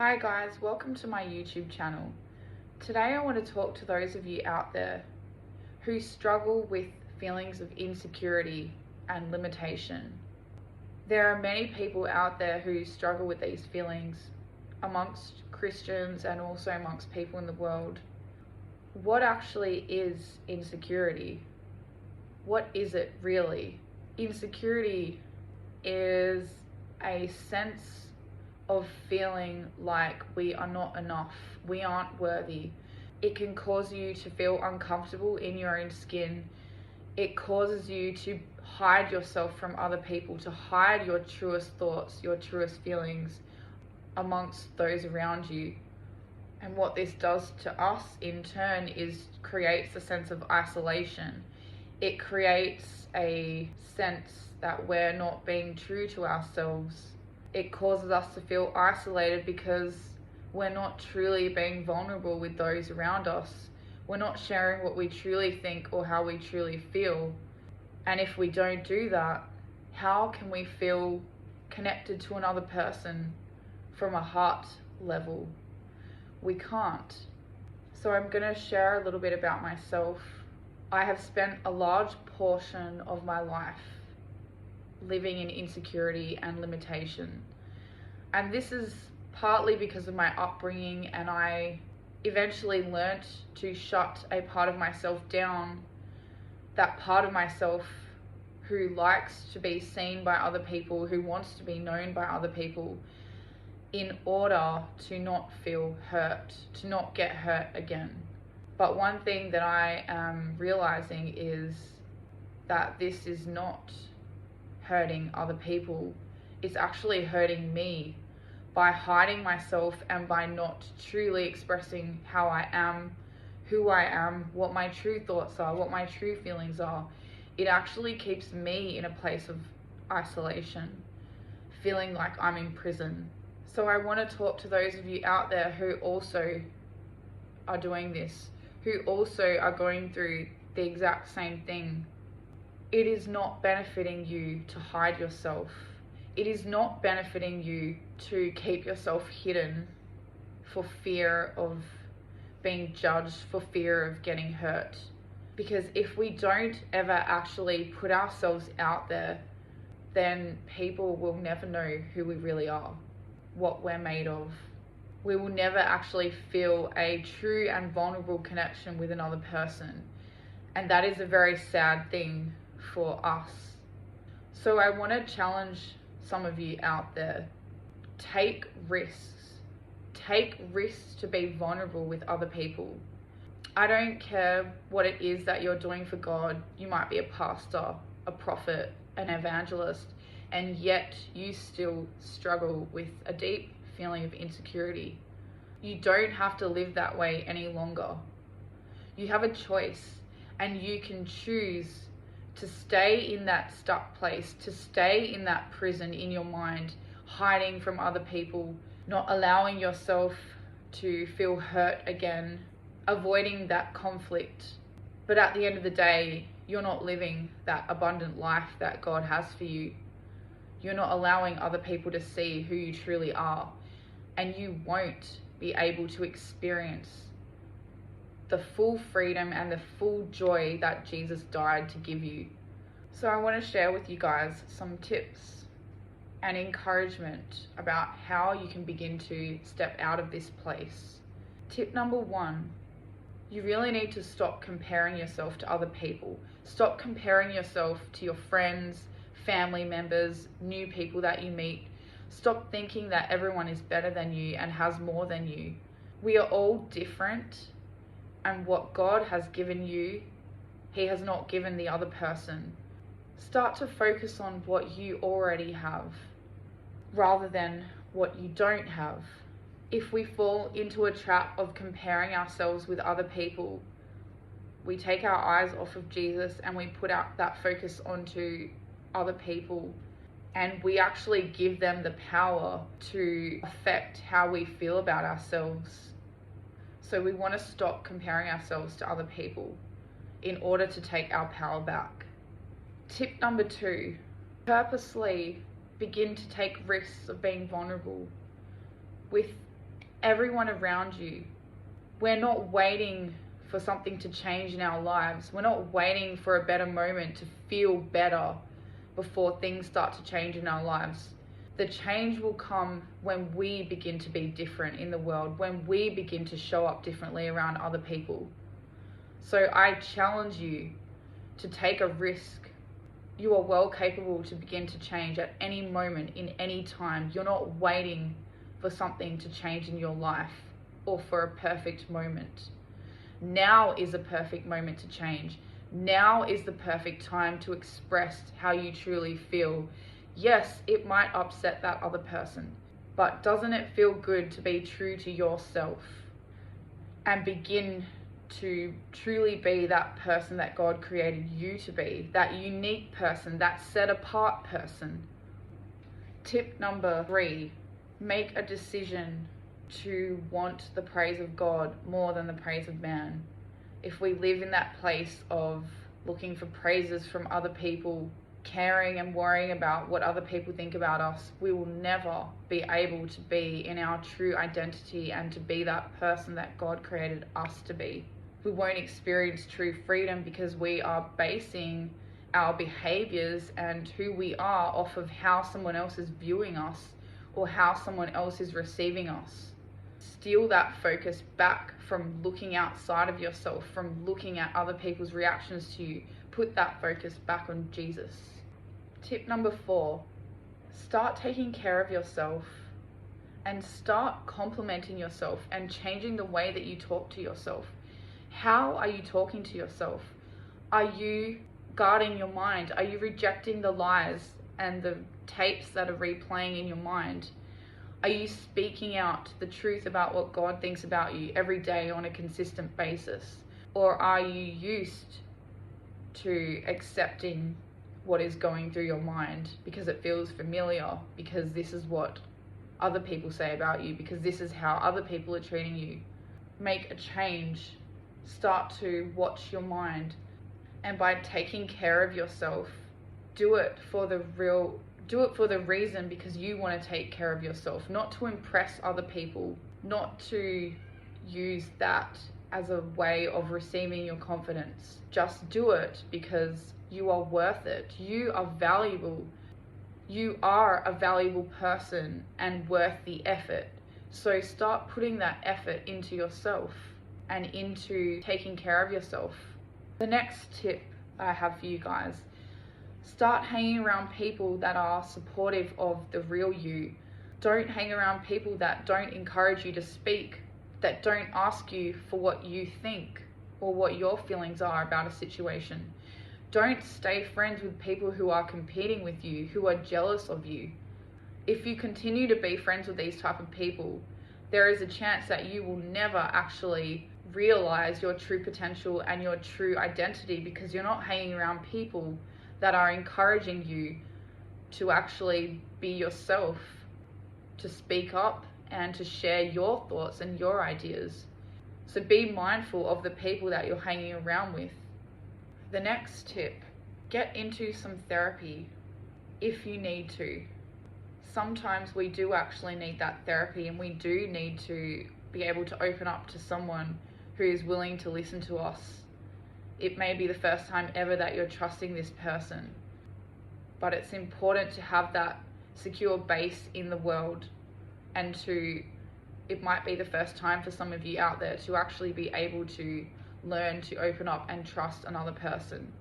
Hi guys, welcome to my YouTube channel. Today I want to talk to those of you out there who struggle with feelings of insecurity and limitation. There are many people out there who struggle with these feelings amongst Christians and also amongst people in the world. What actually is insecurity? What is it really? Insecurity is a sense of feeling like we are not enough, we aren't worthy. It can cause you to feel uncomfortable in your own skin. It causes you to hide yourself from other people, to hide your truest thoughts, your truest feelings amongst those around you. And what this does to us in turn is creates a sense of isolation. It creates a sense that we're not being true to ourselves. It causes us to feel isolated because we're not truly being vulnerable with those around us. We're not sharing what we truly think or how we truly feel. And if we don't do that, how can we feel connected to another person from a heart level? We can't. So I'm going to share a little bit about myself. I have spent a large portion of my life living in insecurity and limitation. And this is partly because of my upbringing, and I eventually learnt to shut a part of myself down, that part of myself who likes to be seen by other people, who wants to be known by other people, in order to not feel hurt, to not get hurt again. But one thing that I am realizing is that this is not hurting other people. It's actually hurting me by hiding myself and by not truly expressing how I am, who I am, what my true thoughts are, what my true feelings are. It actually keeps me in a place of isolation, feeling like I'm in prison. So I want to talk to those of you out there who also are doing this, who also are going through the exact same thing. It is not benefiting you to hide yourself. It is not benefiting you to keep yourself hidden for fear of being judged, for fear of getting hurt. Because if we don't ever actually put ourselves out there, then people will never know who we really are, what we're made of. We will never actually feel a true and vulnerable connection with another person. And that is a very sad thing for us. So I want to challenge some of you out there. Take risks. Take risks to be vulnerable with other people. I don't care what it is that you're doing for God. You might be a pastor, a prophet, an evangelist, and yet you still struggle with a deep feeling of insecurity. You don't have to live that way any longer. You have a choice, and you can choose to stay in that stuck place, to stay in that prison in your mind, hiding from other people, not allowing yourself to feel hurt again, avoiding that conflict. But at the end of the day, you're not living that abundant life that God has for you. You're not allowing other people to see who you truly are, and you won't be able to experience the full freedom and the full joy that Jesus died to give you. So I want to share with you guys some tips and encouragement about how you can begin to step out of this place. Tip number 1, you really need to stop comparing yourself to other people. Stop comparing yourself to your friends, family members, new people that you meet. Stop thinking that everyone is better than you and has more than you. We are all different, and what God has given you, He has not given the other person. Start to focus on what you already have rather than what you don't have. If we fall into a trap of comparing ourselves with other people, we take our eyes off of Jesus and we put out that focus onto other people, and we actually give them the power to affect how we feel about ourselves. So we want to stop comparing ourselves to other people in order to take our power back. Tip number 2, purposely begin to take risks of being vulnerable with everyone around you. We're not waiting for something to change in our lives. We're not waiting for a better moment to feel better before things start to change in our lives. The change will come when we begin to be different in the world, when we begin to show up differently around other people. So I challenge you to take a risk. You are well capable to begin to change at any moment, in any time. You're not waiting for something to change in your life or for a perfect moment. Now is a perfect moment to change. Now is the perfect time to express how you truly feel. Yes, it might upset that other person, but doesn't it feel good to be true to yourself and begin to truly be that person that God created you to be, that unique person, that set apart person? Tip number 3, make a decision to want the praise of God more than the praise of man. If we live in that place of looking for praises from other people, caring and worrying about what other people think about us, we will never be able to be in our true identity and to be that person that God created us to be. We won't experience true freedom because we are basing our behaviors and who we are off of how someone else is viewing us or how someone else is receiving us. Steal that focus back from looking outside of yourself, from looking at other people's reactions to you. Put that focus back on Jesus. Tip number 4, start taking care of yourself and start complimenting yourself and changing the way that you talk to yourself. How are you talking to yourself? Are you guarding your mind? Are you rejecting the lies and the tapes that are replaying in your mind? Are you speaking out the truth about what God thinks about you every day on a consistent basis? Or are you used to accepting what is going through your mind because it feels familiar, because this is what other people say about you, because this is how other people are treating you? Make a change. Start to watch your mind. And by taking care of yourself, do it for the reason because you want to take care of yourself, not to impress other people, not to use that as a way of receiving your confidence. Just do it because you are worth it. You are valuable. You are a valuable person and worth the effort. So start putting that effort into yourself and into taking care of yourself. The next tip I have for you guys: start hanging around people that are supportive of the real you. Don't hang around people that don't encourage you to speak, that don't ask you for what you think or what your feelings are about a situation. Don't stay friends with people who are competing with you, who are jealous of you. If you continue to be friends with these type of people, there is a chance that you will never actually realize your true potential and your true identity because you're not hanging around people that are encouraging you to actually be yourself, to speak up and to share your thoughts and your ideas. So be mindful of the people that you're hanging around with. The next tip: get into some therapy if you need to. Sometimes we do actually need that therapy, and we do need to be able to open up to someone who is willing to listen to us. It may be the first time ever that you're trusting this person, but it's important to have that secure base in the world, and it might be the first time for some of you out there to actually be able to learn to open up and trust another person,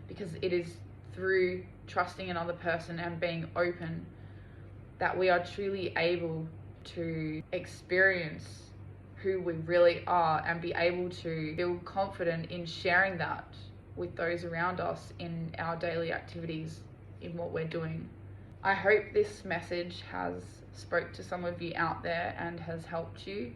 because it is through trusting another person and being open that we are truly able to experience who we really are and be able to feel confident in sharing that with those around us in our daily activities, in what we're doing. I hope this message has spoke to some of you out there and has helped you.